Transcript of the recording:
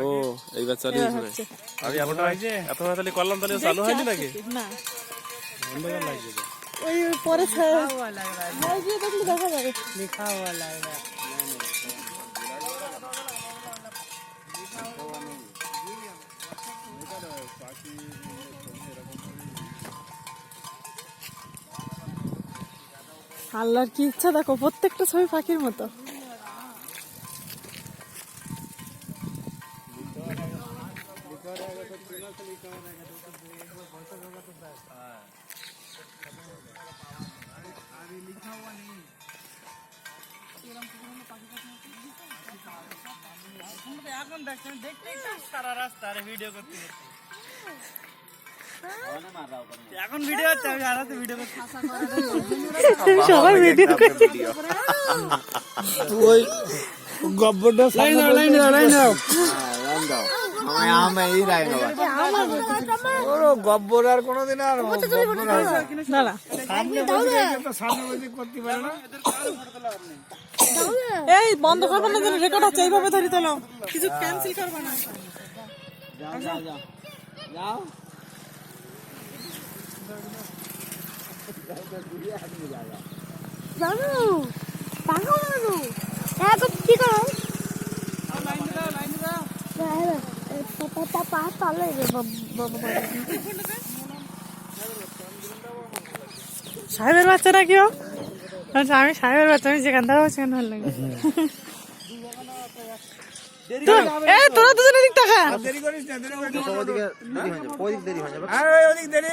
ও এইবার চালু হয়েছে। আমি এত তাড়াতাড়ি করলাম, তাহলে চালু হয়নি নাকি? না, অন্ধকার লাগছে তো। ওই পরে দেখলে দেখা যাবে। लिखा हुआ लग रहा है। আল্লাহর কি ইচ্ছা দেখো, প্রত্যেকটা ছবি পাখির মতো। এখন দেখছেন, দেখতেই তো সারা রাস্তা আর ভিডিও করতে এখন ভিডিও হচ্ছে, আমি আরাতে ভিডিও করতে সবাই ভিডিও করছে। ওই গব্বরটা গব্বর আর কোনোদিন আর দাঁড়া, সামনে করতে পারে না। এই বন্ধ করবে না, যেন রেকর্ড হচ্ছে। এইভাবে ধরি তোলো, কিছু ক্যান্সেল করবে না। যাও জানো পাগল জানো হ্যাঁ তো কি করো পা পালে সাহেবের বাচ্চা না কেউ? আচ্ছা, আমি সাহেবের বাচ্চা, আমি যেখান থেকে সেখানে ভালো লাগে। তোরা দুজনে দিক টাকা দেরি করিস না, দেরি